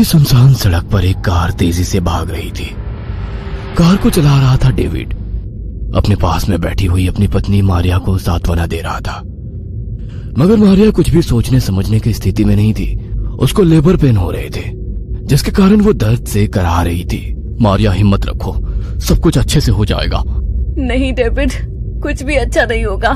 सुनसान सड़क पर एक कार तेजी से भाग रही थी। कार को चला रहा था डेविड। अपने पास में बैठी हुई अपनी पत्नी मारिया को सांत्वना दे रहा था, मगर मारिया कुछ भी सोचने समझने की स्थिति में नहीं थी। उसको लेबर पेन हो रहे थे, जिसके कारण वो दर्द से कराह रही थी। मारिया, हिम्मत रखो, सब कुछ अच्छे से हो जाएगा। नहीं डेविड, कुछ भी अच्छा नहीं होगा।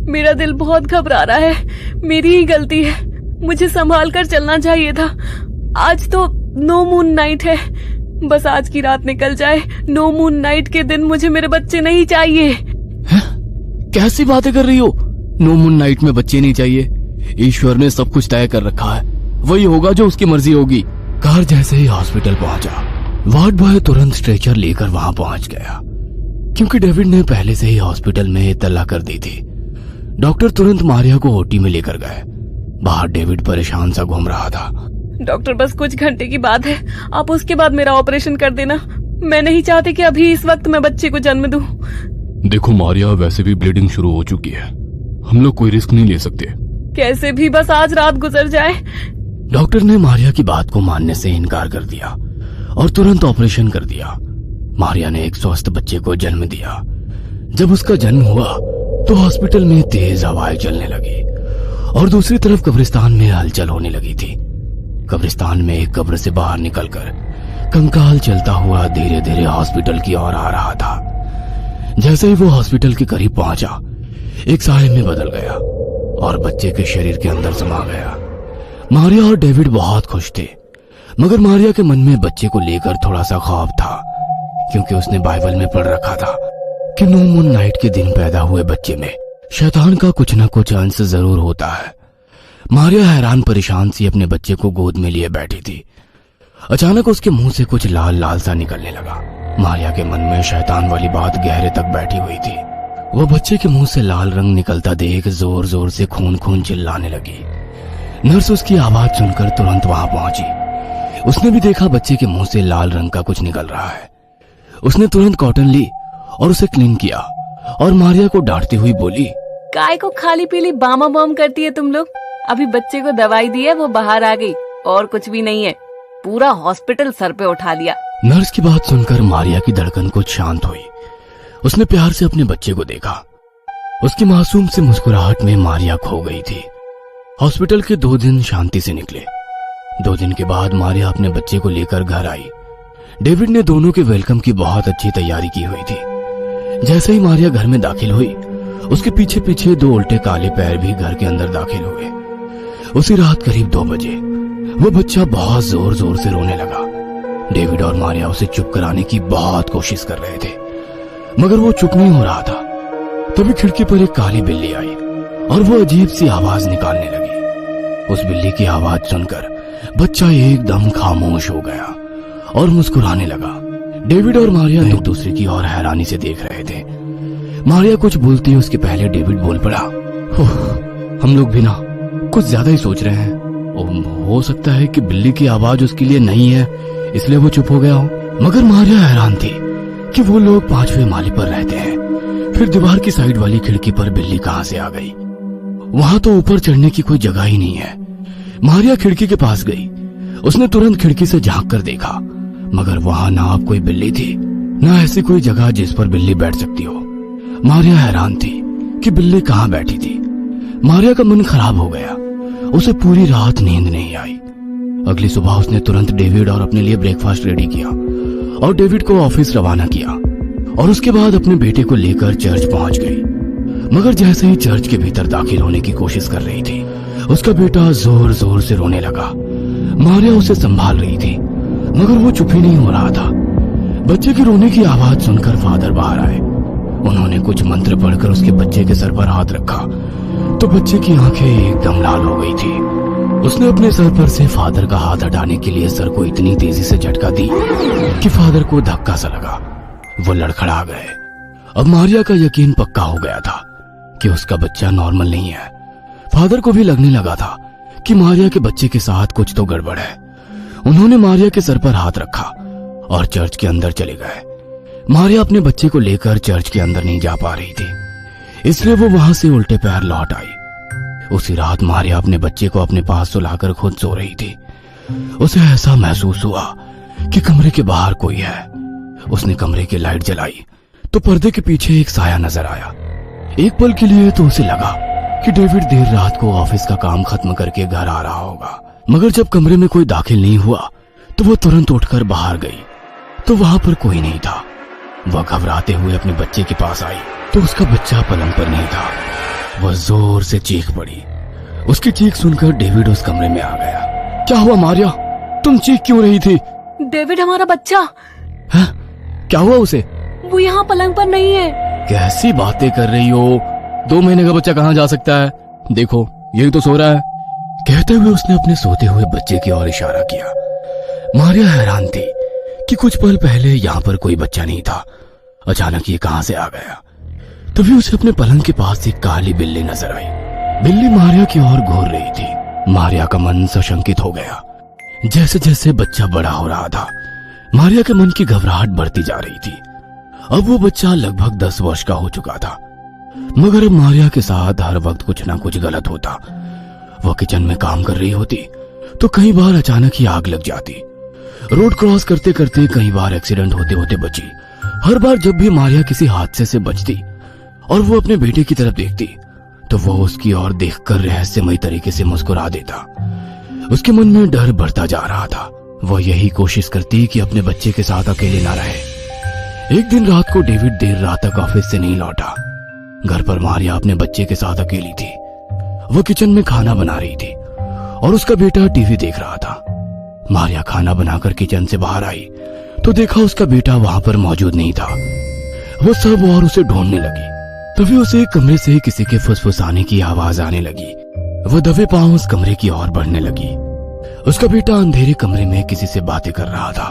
मेरा दिल बहुत घबरा रहा है। मेरी ही गलती है, मुझे संभाल कर चलना चाहिए था। आज तो नो मून नाइट है, बस आज की रात निकल जाए। नो मून नाइट के दिन मुझे मेरे बच्चे नहीं चाहिए। है? कैसी बातें कर रही हो? नो मून नाइट में बच्चे नहीं चाहिए? ईश्वर ने सब कुछ तय कर रखा है, वही होगा जो उसकी मर्जी होगी। कार जैसे ही हॉस्पिटल पहुंचा, वार्ड बॉय तुरंत स्ट्रेचर लेकर वहां पहुंच गया, क्योंकि डेविड ने पहले से ही हॉस्पिटल में इत्तला कर दी थी। डॉक्टर तुरंत मारिया को ओटी में लेकर गए। बाहर डेविड परेशान सा घूम रहा था। डॉक्टर, बस कुछ घंटे की बात है, आप उसके बाद मेरा ऑपरेशन कर देना। मैं नहीं चाहती कि अभी इस वक्त मैं बच्चे को जन्म दूं। देखो मारिया, वैसे भी ब्लीडिंग शुरू हो चुकी है, हम लोग कोई रिस्क नहीं ले सकते। कैसे भी बस आज रात गुजर जाए। डॉक्टर ने मारिया की बात को मानने से इनकार कर दिया और तुरंत ऑपरेशन कर दिया। मारिया ने एक स्वस्थ बच्चे को जन्म दिया। जब उसका जन्म हुआ तो हॉस्पिटल में तेज हवाएं चलने लगी और दूसरी तरफ कब्रिस्तान में हलचल होने लगी थी। कब्रिस्तान में एक कब्र से बाहर निकलकर कंकाल चलता हुआ धीरे धीरे हॉस्पिटल की ओर आ रहा था। जैसे ही वो हॉस्पिटल के करीब पहुंचा, एक साए में बदल गया और बच्चे के शरीर के अंदर समा गया। मारिया और डेविड बहुत खुश थे, मगर मारिया के मन में बच्चे को लेकर थोड़ा सा खौफ था, क्योंकि उसने बाइबल में पढ़ रखा था कि नो मून नाइट के दिन पैदा हुए बच्चे में शैतान का कुछ न कुछ अंश जरूर होता है। मारिया हैरान परेशान सी अपने बच्चे को गोद में लिए बैठी थी। अचानक उसके मुंह से कुछ लाल लाल सा निकलने लगा। मारिया के मन में शैतान वाली बात गहरे तक बैठी हुई थी। वो बच्चे के मुंह से लाल रंग निकलता देख जोर जोर से खून खून चिल्लाने लगी। नर्स उसकी आवाज सुनकर तुरंत वहां पहुंची। उसने भी देखा बच्चे के मुंह से लाल रंग का कुछ निकल रहा है। उसने तुरंत कॉटन ली और उसे क्लीन किया और मारिया को डांटती हुई बोली, काय को खाली पीली बामा बम करती है तुम लोग। अभी बच्चे को दवाई दी है, वो बाहर आ गई, और कुछ भी नहीं है। पूरा हॉस्पिटल सर पे उठा लिया। नर्स की बात सुनकर मारिया की धड़कन कुछ शांत हुई। उसने प्यार से अपने बच्चे को देखा। उसकी मासूम सी मुस्कुराहट में मारिया खो गई थी। हॉस्पिटल के 2 दिन शांति से निकले। 2 दिन के बाद मारिया अपने बच्चे को लेकर घर आई। डेविड ने दोनों के वेलकम की बहुत अच्छी तैयारी की हुई थी। जैसे ही मारिया घर में दाखिल हुई, उसके पीछे पीछे 2 उल्टे काले पैर भी घर के अंदर दाखिल हुए। उसी रात करीब 2 बजे वो बच्चा बहुत जोर जोर से रोने लगा। डेविड और मारिया उसे चुप कराने की बहुत कोशिश कर रहे थे, मगर वो चुप नहीं हो रहा था। तभी खिड़की पर एक काली बिल्ली आई और वो अजीब सी आवाज निकालने लगी। उस बिल्ली की आवाज सुनकर बच्चा एकदम खामोश हो गया और मुस्कुराने लगा। डेविड और मारिया एक दूसरे की ओर हैरानी से देख रहे थे। मारिया कुछ बोलती है उसके पहले डेविड बोल पड़ा, हम लोग भी ना कुछ ज्यादा ही सोच रहे हैं। हो सकता है कि बिल्ली की आवाज उसके लिए नहीं है, इसलिए वो चुप हो गया हो। मगर मारिया हैरान थी कि वो लोग 5वें माले पर रहते हैं, फिर दीवार की साइड वाली खिड़की पर बिल्ली कहां से आ गई? वहां तो ऊपर चढ़ने की कोई जगह ही नहीं है। मारिया खिड़की के पास गई। उसने तुरंत खिड़की से झांक कर देखा, मगर वहां ना अब कोई बिल्ली थी, ना ऐसी कोई जगह जिस पर बिल्ली बैठ सकती हो। मारिया हैरान थी कि बिल्ली कहां बैठी थी। मारिया का मन खराब हो गया। उसे पूरी रात नींद नहीं आई। अगली सुबह उसने तुरंत डेविड और अपने लिए ब्रेकफास्ट रेडी किया और डेविड को ऑफिस रवाना किया और उसके बाद अपने बेटे को लेकर चर्च पहुंच गई। मगर जैसे ही चर्च के भीतर दाखिल होने की कोशिश कर रही थी, उसका बेटा जोर जोर से रोने लगा। मारिया उसे संभाल रही थी, मगर वो चुप ही नहीं हो रहा था। बच्चे के रोने की आवाज सुनकर फादर बाहर आए। उन्होंने कुछ मंत्र पढ़कर उसके बच्चे के सर पर हाथ रखा तो बच्चे की आंखें एकदम लाल हो गई थी। उसने अपने सर पर से फादर का हाथ हटाने के लिए सर को इतनी तेजी से झटका दी कि फादर को धक्का सा लगा। वो लड़खड़ा गए। अब मारिया का यकीन पक्का हो गया था कि उसका बच्चा नॉर्मल नहीं है। फादर को भी लगने लगा था कि मारिया के बच्चे के साथ कुछ तो गड़बड़ है। उन्होंने मारिया के सर पर हाथ रखा और चर्च के अंदर चले गए। मारिया अपने बच्चे को लेकर चर्च के अंदर नहीं जा पा रही थी, इसलिए वो वहां से उल्टे पैर लौट आई। उसी रात मारिया अपने बच्चे को अपने पास सुलाकर खुद सो रही थी। उसे ऐसा महसूस हुआ कि कमरे के बाहर कोई है। उसने कमरे की लाइट जलाई तो पर्दे के पीछे एक साया नजर आया। एक पल के लिए तो उसे लगा कि डेविड देर रात को ऑफिस का काम खत्म करके घर आ रहा होगा, मगर जब कमरे में कोई दाखिल नहीं हुआ तो वो तुरंत उठकर बाहर गई तो वहां पर कोई नहीं था। वह घबराते हुए अपने बच्चे के पास आई तो उसका बच्चा पलंग पर नहीं था। वह जोर से चीख पड़ी। उसकी चीख सुनकर डेविड उस कमरे में आ गया। क्या हुआ मारिया, तुम चीख क्यों रही थी? डेविड, हमारा बच्चा। है? क्या हुआ उसे? वो यहाँ पलंग पर नहीं है। कैसी बातें कर रही हो? 2 महीने का बच्चा कहाँ जा सकता है? देखो, यही तो सो रहा है। कहते हुए उसने अपने सोते हुए बच्चे की ओर इशारा किया। मारिया हैरान थी कि कुछ पल पहले यहाँ पर कोई बच्चा नहीं था, अचानक ये कहां से आ गया। तभी उसे अपने पलंग के पास एक काली बिल्ली नजर आई। बिल्ली मारिया की ओर घूर रही थी। मारिया का मन सशंकित हो गया। जैसे जैसे बच्चा बड़ा हो रहा था, मारिया के मन की घबराहट बढ़ती जा रही थी। अब वो बच्चा लगभग 10 वर्ष का हो चुका था, मगर अब मारिया के साथ हर वक्त कुछ ना कुछ गलत होता। वह किचन में काम कर रही होती तो कई बार अचानक ही आग लग जाती। रोड क्रॉस करते करते कई बार एक्सीडेंट होते होते बची। हर बार जब भी मारिया किसी हादसे से बचती और वो अपने बेटे की तरफ देखती तो वो उसकी ओर देखकर रहस्यमयी तरीके से मुस्कुरा देता। उसके मन में डर बढ़ता जा रहा था। वह यही कोशिश करती कि अपने बच्चे के साथ अकेले ना रहे। एक दिन रात को डेविड देर रात तक ऑफिस से नहीं लौटा। घर पर मारिया अपने बच्चे के साथ अकेली थी। वो किचन में खाना बना रही थी और उसका बेटा टीवी देख रहा था। मारिया खाना बनाकर किचन से बाहर आई तो देखा उसका बेटा वहां पर मौजूद नहीं था। वो सब और उसे ढूंढने लगी। तभी उसे कमरे से किसी के फुसफुसाने की आवाज आने लगी। वो दबे पांव उस कमरे की ओर बढ़ने लगी। उसका बेटा अंधेरे कमरे में किसी से बातें कर रहा था।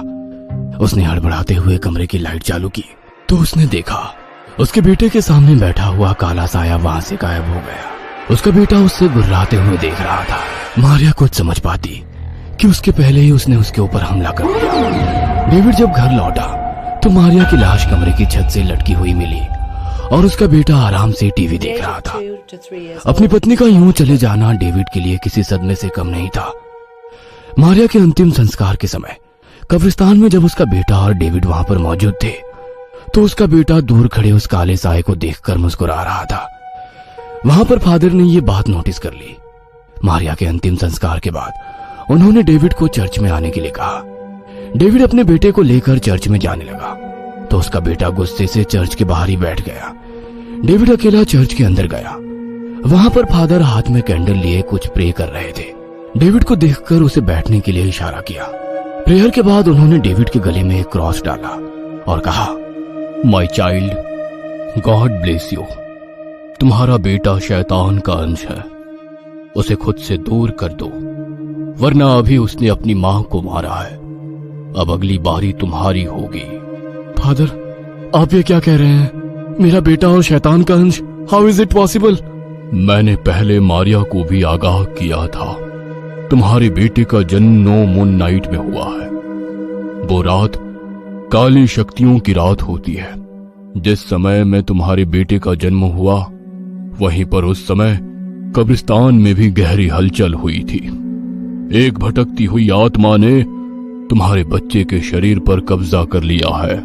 उसने हड़बड़ाते हुए कमरे की लाइट चालू की तो उसने देखा उसके बेटे के सामने बैठा हुआ काला साया वहां से गायब हो गया। उसका बेटा उससे गुर्राते हुए देख रहा था। मारिया कुछ समझ पाती कि उसके पहले ही उसने उसके ऊपर हमला कर दिया। डेविड जब घर लौटा तो मारिया की लाश कमरे की छत से लटकी हुई मिली और उसका बेटा आराम से टीवी देख रहा था। अपनी पत्नी का यूं चले जाना डेविड के लिए किसी सदमे से कम नहीं था। मारिया के अंतिम संस्कार के समय कब्रिस्तान में जब उसका बेटा और डेविड वहां पर मौजूद थे तो उसका बेटा दूर खड़े उस काले साए को देखकर मुस्कुरा रहा था। वहां पर फादर ने ये बात नोटिस कर ली। मारिया के अंतिम संस्कार के बाद उन्होंने डेविड को चर्च में आने के लिए कहा। डेविड अपने बेटे को लेकर चर्च में जाने लगा तो उसका बेटा गुस्से से चर्च के बाहर ही बैठ गया। डेविड अकेला चर्च के अंदर गया। वहां पर फादर हाथ में कैंडल लिए कुछ प्रे कर रहे थे। डेविड को देखकर उसे बैठने के लिए इशारा किया। प्रेयर के बाद उन्होंने डेविड के गले में एक क्रॉस डाला और कहा, my child, God bless you. तुम्हारा बेटा शैतान का अंश है, उसे खुद से दूर कर दो, वरना अभी उसने अपनी मां को मारा है। अब अगली बारी तुम्हारी होगी। फादर, आप ये क्या कह रहे हैं? मेरा बेटा और शैतान का अंश, हाउ इज इट पॉसिबल? मैंने पहले मारिया को भी आगाह किया था। तुम्हारे बेटे का जन्म 9 मून नाइट में हुआ है। वो रात काली शक्तियों की रात होती है। जिस समय में तुम्हारे बेटे का जन्म हुआ वहीं पर उस समय कब्रिस्तान में भी गहरी हलचल हुई थी। एक भटकती हुई आत्मा ने तुम्हारे बच्चे के शरीर पर कब्जा कर लिया है।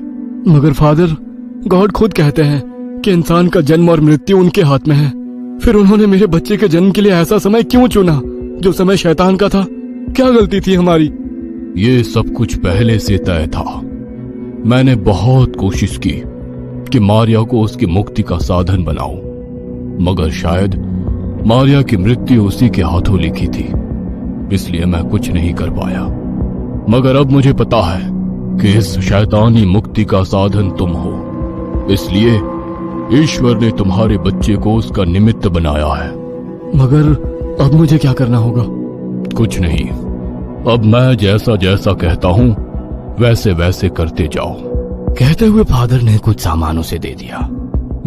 मगर फादर, गॉड खुद कहते हैं कि इंसान का जन्म और मृत्यु उनके हाथ में है। फिर उन्होंने मेरे बच्चे के जन्म के लिए ऐसा समय क्यों चुना जो समय शैतान का था? क्या गलती थी हमारी? ये सब कुछ पहले से तय था। मैंने बहुत कोशिश की कि मारिया को उसकी मुक्ति का साधन बनाऊं, मगर शायद मारिया की मृत्यु उसी के हाथों लिखी थी, इसलिए मैं कुछ नहीं कर पाया। मगर अब मुझे पता है कि इस शैतानी मुक्ति का साधन तुम हो, इसलिए ईश्वर ने तुम्हारे बच्चे को उसका निमित्त बनाया है। मगर अब मुझे क्या करना होगा? कुछ नहीं, अब मैं जैसा जैसा कहता हूं वैसे वैसे करते जाओ। कहते हुए फादर ने कुछ सामान उसे दे दिया।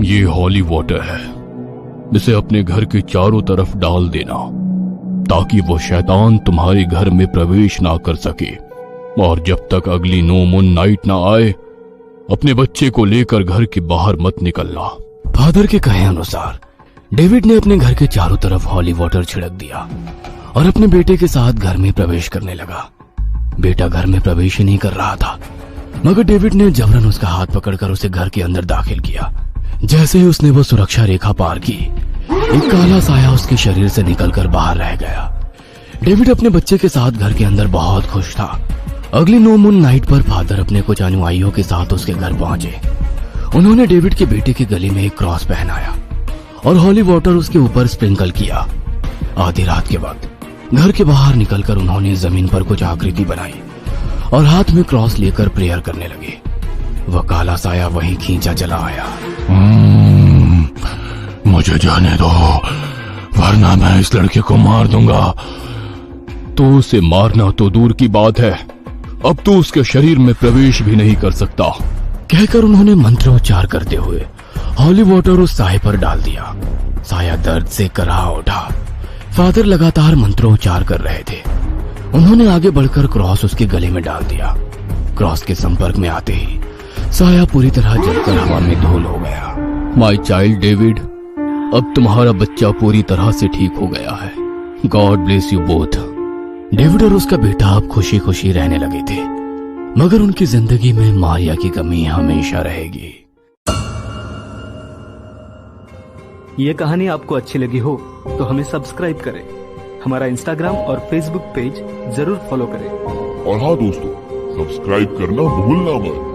ये हॉली वाटर है, इसे अपने घर के चारों तरफ डाल देना ताकि वो शैतान तुम्हारे घर में प्रवेश ना कर सके। और जब तक अगली 9 मून नाइट ना आए अपने बच्चे को लेकर घर के बाहर मत निकलना। फादर के कहे अनुसार डेविड ने अपने घर के चारों तरफ हॉली वाटर छिड़क दिया और अपने बेटे के साथ घर में प्रवेश करने लगा। बेटा घर में प्रवेश ही नहीं कर रहा था, मगर डेविड ने जबरन उसका हाथ पकड़कर उसे घर के अंदर दाखिल किया। जैसे ही उसने वो सुरक्षा रेखा पार की, एक काला साया उसके शरीर से निकलकर बाहर रह गया। डेविड अपने बच्चे के साथ घर के अंदर बहुत खुश था। अगली नो मून नाइट पर फादर अपने कुछ अनुयायियों के साथ उसके घर पहुंचे। उन्होंने डेविड के बेटे के गले में एक क्रॉस पहनाया और हॉली वाटर उसके ऊपर स्प्रिंकल किया। आधी रात के वक्त घर के बाहर निकलकर उन्होंने जमीन पर कुछ आकृति बनाई और हाथ में क्रॉस लेकर प्रेयर करने लगे। वह काला साया वहीं खींचा चला आया। मुझे जाने दो, वरना मैं इस लड़के को मार दूंगा। तो उसे मारना तो दूर की बात है, अब तो उसके शरीर में प्रवेश भी नहीं कर सकता, कहकर उन्होंने मंत्रोच्चार करते हुए हॉली वाटर उस साये पर डाल दिया। साया दर्द से कराह उठा। फादर लगातार मंत्रोच्चार कर रहे थे। उन्होंने आगे बढ़कर क्रॉस उसके गले में डाल दिया। क्रॉस के संपर्क में आते ही साया पूरी तरह जलकर हवा में धूल हो गया। माय चाइल्ड डेविड, अब तुम्हारा बच्चा पूरी तरह से ठीक हो गया है। God bless you both. David और उसका बेटा अब खुशी खुशी रहने लगे थे, मगर उनकी जिंदगी में मारिया की कमी हमेशा रहेगी। ये कहानी आपको अच्छी लगी हो तो हमें सब्सक्राइब करें, हमारा इंस्टाग्राम और फेसबुक पेज जरूर फॉलो करें। और हाँ दोस्तों, सब्सक्राइब करना भूलना मत।